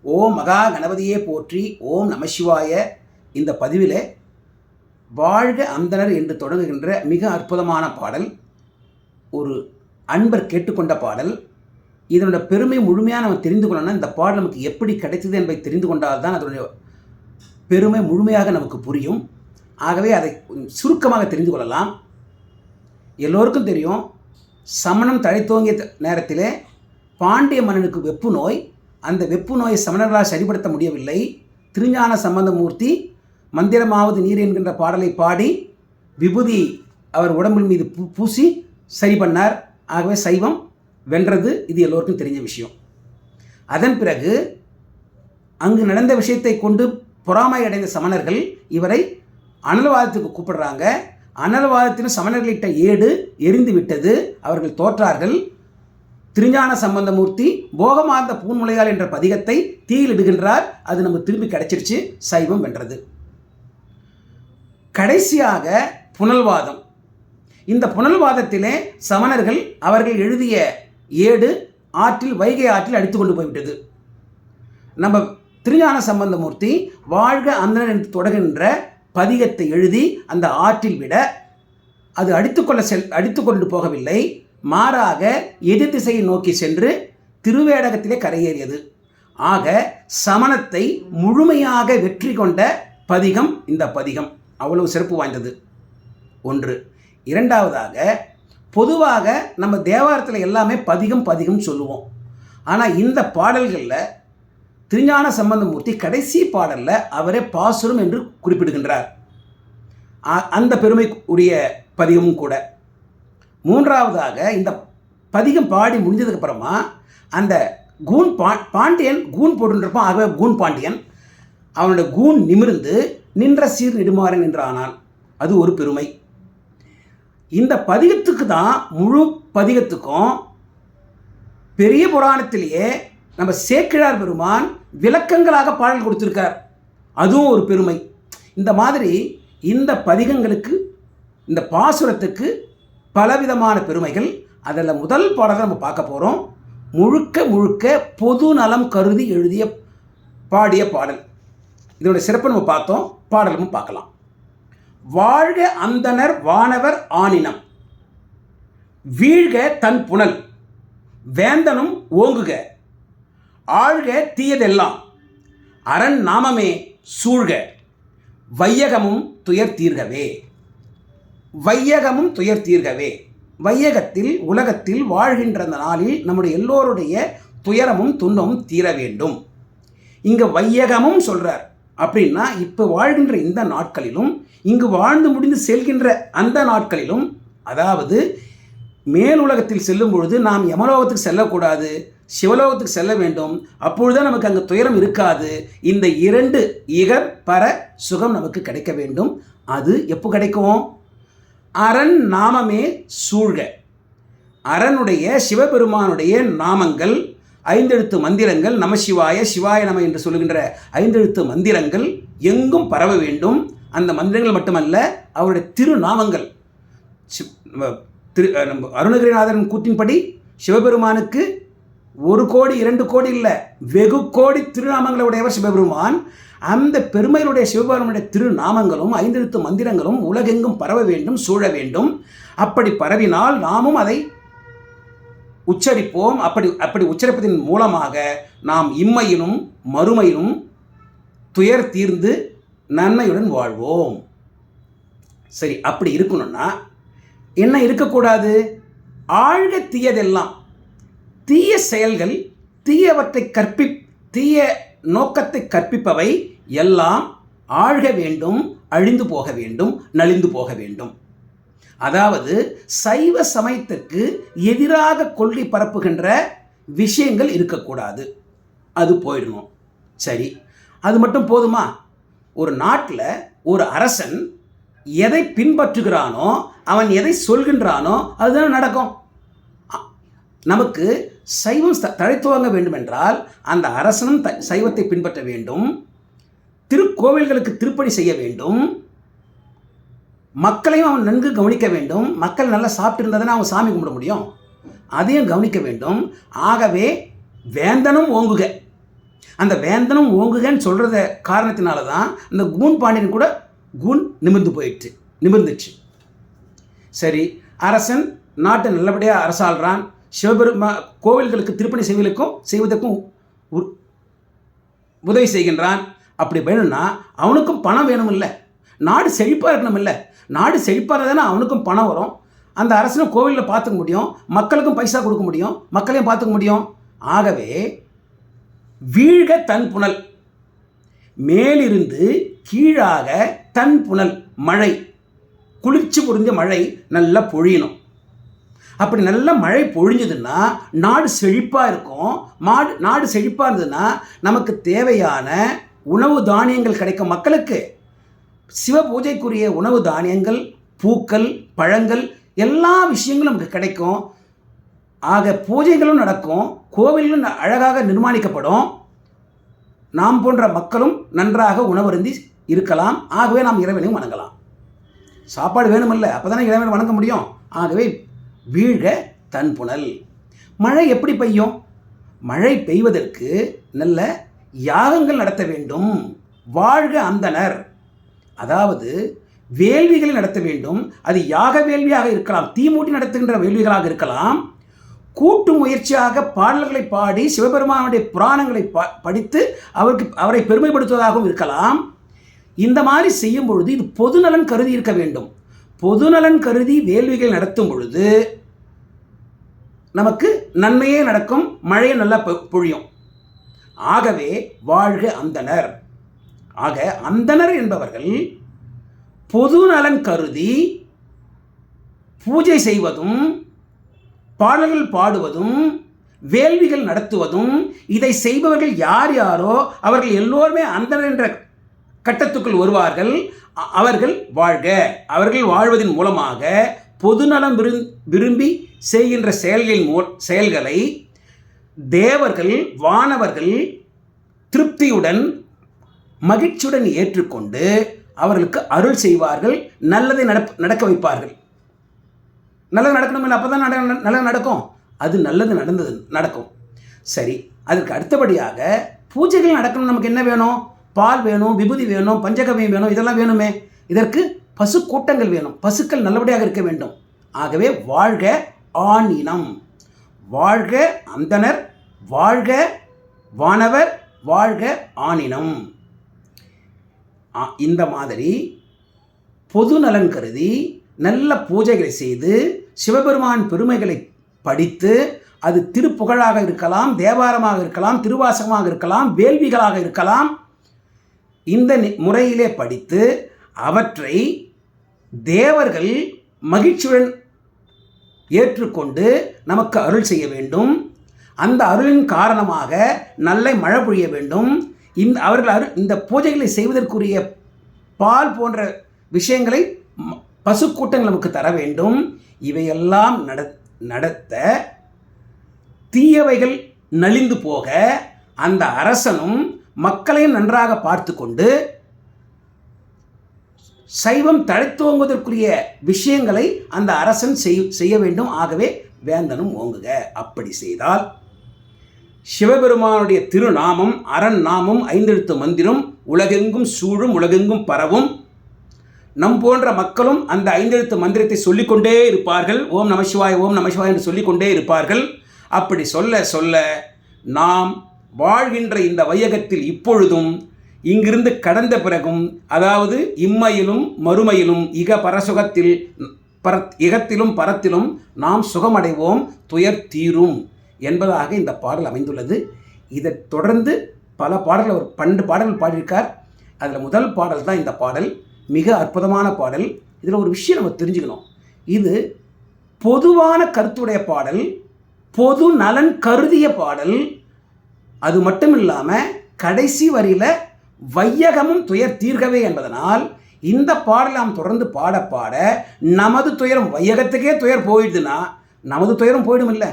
ஓம் மகா கணபதியே போற்றி, ஓம் நமசிவாய. இந்த பதிவில் வாழ்க அந்தணர் என்று தொடங்குகின்ற மிக அற்புதமான பாடல், ஒரு அன்பர் கேட்டுக்கொண்ட பாடல். இதனோட பெருமை முழுமையாக நம்ம தெரிந்து கொள்ளணும்னா இந்த பாடல் நமக்கு எப்படி கிடைத்தது என்பதை தெரிந்து கொண்டால்தான் அதனுடைய பெருமை முழுமையாக நமக்கு புரியும். ஆகவே அதை சுருக்கமாக தெரிந்து கொள்ளலாம். எல்லோருக்கும் தெரியும், சமணம் தழைத்தோங்கிய நேரத்திலே பாண்டிய மன்னனுக்கு வெப்பு நோய். அந்த வெப்பு நோயை சமணர்களால் சரிப்படுத்த முடியவில்லை. திருஞான சம்பந்தமூர்த்தி மந்திரமாவது நீர் என்கின்ற பாடலை பாடி விபூதி அவர் உடம்பின் மீது பூசி சரி பண்ணார். ஆகவே சைவம் வென்றது. இது எல்லோருக்கும் தெரிஞ்ச விஷயம். அதன் பிறகு அங்கு நடந்த விஷயத்தை கொண்டு பொறாமை அடைந்த சமணர்கள் இவரை அனல்வாதத்துக்கு கூப்பிடுறாங்க. அனல்வாதத்தின் சமணர்களிட்ட ஏடு எரிந்து விட்டது. அவர்கள் தோற்றார்கள். திருஞான சம்பந்தமூர்த்தி போகமார்ந்த பூன்முலையால் என்ற பதிகத்தை தீயில் இடுகின்றார். அது நமக்கு திரும்பி கிடைச்சிருச்சு. சைவம் வென்றது. கடைசியாக புனல்வாதம். இந்த புனல்வாதத்திலே சமணர்கள் அவர்கள் எழுதிய ஏடு ஆற்றில், வைகை ஆற்றில் அடித்து கொண்டு போய்விட்டது. நம்ம திருஞான சம்பந்தமூர்த்தி வாழ்க அந்தணர் என்று தொடங்குகின்ற பதிகத்தை எழுதி அந்த ஆற்றில் விட அது அடித்துக்கொண்டு போகவில்லை. மாறாக எதிர் திசையை நோக்கி சென்று திருவேடகத்திலே கரையேறியது. ஆக சமணத்தை முழுமையாக வெற்றி கொண்ட பதிகம் இந்த பதிகம். அவ்வளவு சிறப்பு வாய்ந்தது. ஒன்று. இரண்டாவதாக, பொதுவாக நம்ம தேவாரத்தில் எல்லாமே பதிகம் பதிகம் சொல்லுவோம். ஆனால் இந்த பாடல்களில் திருஞான சம்பந்தமூர்த்தி கடைசி பாடலில் அவரே பாசுரம் என்று குறிப்பிடுகின்றார். அந்த பெருமை உடைய பதிகமும் கூட. மூன்றாவதாக, இந்த பதிகம் பாடி முடிஞ்சதுக்கப்புறமா அந்த கூன் பாண்டியன் கூன் போட்டுருப்பான். ஆகவே கூன் பாண்டியன் அவனுடைய கூன் நிமிர்ந்து நின்ற சீர் நெடுமாறன் என்று ஆனான். அது ஒரு பெருமை. இந்த பதிகத்துக்கு தான், முழு பதிகத்துக்கும் பெரிய புராணத்திலேயே நம்ம சேக்கிழார் பெருமான் விளக்கங்களாக பாடல் கொடுத்திருக்கார். அதுவும் ஒரு பெருமை. இந்த மாதிரி இந்த பதிகங்களுக்கு, இந்த பாசுரத்துக்கு பலவிதமான பெருமைகள். அதில் முதல் பாடலை நம்ம பார்க்க போகிறோம். முழுக்க முழுக்க பொது நலம் கருதி எழுதிய பாடிய பாடல். இதனுடைய சிறப்பு நம்ம பார்த்தோம். பாடலும் பார்க்கலாம். வாழ்க அந்தணர் வானவர் ஆனினம், வீழ்க தன் புனல், வேந்தனும் ஓங்குக, ஆழ்க தீயதெல்லாம், அரண் நாமமே சூழ்க, வையகமும் துயர் தீர்கவே. வையகமும் துயர் தீர்கவே. வையகத்தில், உலகத்தில் வாழ்கின்ற அந்த நாளில் நம்முடைய எல்லோருடைய துயரமும் துன்பமும் தீர வேண்டும். இங்கே வையகமும் சொல்கிறார். அப்படின்னா இப்போ வாழ்கின்ற இந்த நாட்களிலும், இங்கு வாழ்ந்து முடிந்து செல்கின்ற அந்த நாட்களிலும், அதாவது மேலுலகத்தில் செல்லும் பொழுது நாம் யமலோகத்துக்கு செல்லக்கூடாது, சிவலோகத்துக்கு செல்ல வேண்டும். அப்பொழுதுதான் நமக்கு அங்கே துயரம் இருக்காது. இந்த இரண்டு இகர் பர சுகம் நமக்கு கிடைக்க வேண்டும். அது எப்போ கிடைக்கும்? அரண் நாமமே சூழ்க. அரனுடைய, சிவபெருமானுடைய நாமங்கள், ஐந்தெழுத்து மந்திரங்கள், நமசிவாய, சிவாய நம என்று சொல்லுகின்ற ஐந்தெழுத்து மந்திரங்கள் எங்கும் பரவ வேண்டும். அந்த மந்திரங்கள் மட்டுமல்ல, அவருடைய திருநாமங்கள். அருணகிரிநாதன் கூற்றின்படி சிவபெருமானுக்கு 1 கோடி 2 கோடி இல்லை, வெகு கோடி திருநாமங்களை உடையவர் சிவபெருமான். அந்த பெருமையுடைய சிவபெருமானுடைய திருநாமங்களும் ஐந்தெழுத்து மந்திரங்களும் உலகெங்கும் பரவ வேண்டும், சூழ வேண்டும். அப்படி பரவினால் நாமும் அதை உச்சரிப்போம். அப்படி உச்சரிப்பதன் மூலமாக நாம் இம்மையிலும் மறுமையிலும் துயர் தீர்ந்து நன்மையுடன் வாழ்வோம். சரி, அப்படி இருக்கணும்னா என்ன இருக்கக்கூடாது? ஆழ்க தீயதெல்லாம். தீய செயல்கள், தீயவற்றை தீய நோக்கத்தை கற்பிப்பவை எல்லாம் ஆழ்க வேண்டும், அழிந்து போக வேண்டும், நலிந்து போக வேண்டும். அதாவது சைவ சமயத்திற்கு எதிராக கொள்கை பரப்புகின்ற விஷயங்கள் இருக்கக்கூடாது. அது போயிடணும். சரி, அது மட்டும் போதுமா? ஒரு நாட்டில் ஒரு அரசன் எதை பின்பற்றுகிறானோ, அவன் எதை சொல்கின்றானோ அதுதான் நடக்கும். நமக்கு சைவம் தழைத்துவங்க வேண்டும் என்றால் அந்த அரசனும் சைவத்தை பின்பற்ற வேண்டும். திருக்கோவில்களுக்கு திருப்பணி செய்ய வேண்டும். மக்களையும் அவன் நன்கு கவனிக்க வேண்டும். மக்கள் நல்லா சாப்பிட்டு இருந்ததுன்னா அவன் சாமி கும்பிட முடியும். அதையும் கவனிக்க வேண்டும். ஆகவே வேந்தனும் ஓங்குக. அந்த வேந்தனும் ஓங்குகன்னு சொல்கிறத காரணத்தினால தான் இந்த கூன் பாண்டியன் கூட கூன் நிமிர்ந்துச்சு. சரி, அரசன் நாட்டை நல்லபடியாக அரசாள்றான். சிவபெருமா கோவில்களுக்கு திருப்பணி செய்வதற்கும் உதவி செய்கின்றான். அப்படி வேணும்னா அவனுக்கும் பணம் வேணும் இல்லை, நாடு செழிப்பாக இருக்கணும் இல்லை. நாடு செழிப்பாக தானே அவனுக்கும் பணம் வரும். அந்த அரசனும் கோவிலில் பார்த்துக்க முடியும், மக்களுக்கும் பைசா கொடுக்க முடியும், மக்களையும் பார்த்துக்க முடியும். ஆகவே வீழ்க தன் புனல், மேலிருந்து கீழாக தன் புனல், மழை, குளிர்ச்சி பொருந்திய மழை நல்லா பொழியணும். அப்படி நல்ல மழை பொழிஞ்சதுன்னா நாடு செழிப்பாக இருக்கும். நாடு செழிப்பாக இருந்ததுன்னா நமக்கு தேவையான உணவு தானியங்கள் கிடைக்கும். மக்களுக்கு சிவ பூஜைக்குரிய உணவு தானியங்கள், பூக்கள், பழங்கள், எல்லா விஷயங்களும் நமக்கு கிடைக்கும். ஆக பூஜைகளும் நடக்கும், கோவிலும் அழகாக நிர்மாணிக்கப்படும். நாம் போன்ற மக்களும் நன்றாக உணவருந்தி இருக்கலாம். ஆகவே நாம் இறைவனையும் வணங்கலாம். சாப்பாடு வேணுமில்ல, அப்போ தானே இறைவனை வணங்க முடியும். ஆகவே வீழ்க தன் புனல். மழை எப்படி பெய்யும்? மழை பெய்வதற்கு நல்ல யாகங்கள் நடத்த வேண்டும். வாழ்க அந்தனர், அதாவது வேள்விகளை நடத்த வேண்டும். அது யாக வேள்வியாக இருக்கலாம், தீமூட்டி நடத்துகின்ற வேள்விகளாக இருக்கலாம், கூட்டு முயற்சியாக பாடல்களை பாடி சிவபெருமானுடைய புராணங்களை படித்து அவரை பெருமைப்படுத்துவதாகவும் இருக்கலாம். இந்த மாதிரி செய்யும் பொழுது இது பொதுநலன் கருதி இருக்க வேண்டும். பொதுநலன் கருதி வேள்விகள் நடத்தும் பொழுது நமக்கு நன்மையே நடக்கும், மழையை நல்லா பொழியும். ஆகவே வாழ்க அந்தனர். ஆக அந்தனர் என்பவர்கள் பொதுநலன் கருதி பூஜை செய்வதும், பாடல்கள் பாடுவதும், வேள்விகள் நடத்துவதும், இதை செய்பவர்கள் யார் யாரோ அவர்கள் எல்லோருமே அந்தனர் என்ற கட்டத்துக்குள் வருவார்கள். அவர்கள் வாழ்க. அவர்கள் வாழ்வதன் மூலமாக பொதுநலம் விரும்பி செய்கின்ற செயல்களை தேவர்கள், வானவர்கள் திருப்தியுடன் மகிழ்ச்சியுடன் ஏற்றுக்கொண்டு அவர்களுக்கு அருள் செய்வார்கள், நல்லதை நடக்க வைப்பார்கள். நல்லது நடக்கணும் இல்லை, அப்போ தான் நல்லது நடக்கும். அது நல்லது நடக்கும். சரி, அதற்கு அடுத்தபடியாக பூஜைகள் நடக்கணும். நமக்கு என்ன வேணும்? பால் வேணும், விபூதி வேணும், பஞ்சகவியம் வேணும், இதெல்லாம் வேணுமே. இதற்கு பசு கூட்டங்கள் வேணும், பசுக்கள் நல்லபடியாக இருக்க வேண்டும். ஆகவே வாழ்க ஆண் இனம், வாழ்க அந்தனர், வாழ்க வானவர், வாழ்க ஆணினம். இந்த மாதிரி பொது நலன் கருதி நல்ல பூஜைகளை செய்து சிவபெருமான் பெருமைகளை படித்து, அது திருப்புகழாக இருக்கலாம், தேவாரமாக இருக்கலாம், திருவாசகமாக இருக்கலாம், வேள்விகளாக இருக்கலாம், இந்த முறையிலே படித்து அவற்றை தேவர்கள் மகிழ்ச்சியுடன் ஏற்றுக்கொண்டு நமக்கு அருள் செய்ய வேண்டும். அந்த அருளின் காரணமாக நல்ல மழை பொழிய வேண்டும். அவர்கள் இந்த பூஜைகளை செய்வதற்குரிய பால் போன்ற விஷயங்களை பசுக்கூட்டங்கள் நமக்கு தர வேண்டும். இவையெல்லாம் நடத்த தீயவைகள் நலிந்து போக அந்த அரசனும் மக்களையும் நன்றாக பார்த்து கொண்டு சைவம் தழைத்தோங்குவதற்குரிய விஷயங்களை அந்த அரசன் செய்ய வேண்டும். ஆகவே வேந்தனும் ஓங்குக. அப்படி செய்தால் சிவபெருமானுடைய திருநாமம், அரண் நாமம், 5 எழுத்து மந்திரம் உலகெங்கும் சூழும், உலகெங்கும் பரவும். நம் போன்ற மக்களும் அந்த 5 எழுத்து மந்திரத்தை சொல்லிக்கொண்டே இருப்பார்கள். ஓம் நமசிவாய், ஓம் நமசிவாய் என்று சொல்லிக்கொண்டே இருப்பார்கள். அப்படி சொல்ல சொல்ல நாம் வாழ்கின்ற இந்த வையகத்தில் இப்பொழுதும் இங்கிருந்து கடந்த பிறகும், அதாவது இம்மையிலும் மறுமையிலும் இகத்திலும் பரத்திலும் நாம் சுகமடைவோம், துயர் தீரும் என்பதாக இந்த பாடல் அமைந்துள்ளது. இதை தொடர்ந்து பல பாடல்கள், அவர் 12 பாடல்கள் பாடியிருக்கார். அதில் முதல் பாடல் தான் இந்த பாடல். மிக அற்புதமான பாடல். இதில் ஒரு விஷயம் நம்ம தெரிஞ்சுக்கணும். இது பொதுவான கருத்துடைய பாடல், பொது நலன் கருதிய பாடல். அது மட்டும் இல்லாமல் கடைசி வரியில் வையகமும் துயர் தீர்க்கவே என்பதனால் இந்த பாடலை நாம் தொடர்ந்து பாட பாட நமது துயரம், வையகத்துக்கே துயர் போயிடுதுன்னா நமது துயரம் போயிடும் இல்லை.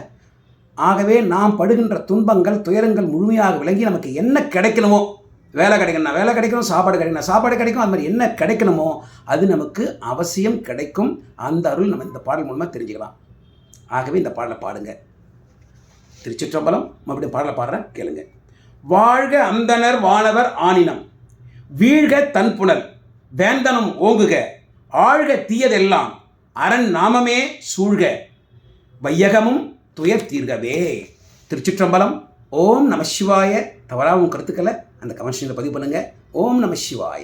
ஆகவே நாம் படுகின்ற துன்பங்கள், துயரங்கள் முழுமையாக விளங்கி நமக்கு என்ன கிடைக்கணுமோ, வேலை கிடைக்கணும்னா வேலை கிடைக்கணும், சாப்பாடு கிடைக்கணும் சாப்பாடு கிடைக்கும், அது மாதிரி என்ன கிடைக்கணுமோ அது நமக்கு அவசியம் கிடைக்கும். அந்த அருள் நம்ம இந்த பாடல் மூலமாக தெரிஞ்சுக்கலாம். ஆகவே இந்த பாடலை பாடுங்க. திருச்சிற்றம்பலம். மறுபடியும் பாடலை பாடுறேன், கேளுங்க. வாழ்க அந்தணர் வானவர் ஆனினம், வீழ்க தன்புணல் வேந்தனும் ஓங்குக, ஆழ்க தீயதெல்லாம் அரண் நாமமே சூழ்க, வையகமும் துயர் தீர்கவே. திருச்சிற்றம்பலம். ஓம் நம சிவாய. தவறாக உங்கள் கருத்துக்களை அந்த கமெண்ட் செக்ஷனில் பதிவு பண்ணுங்கள். ஓம் நம சிவாய.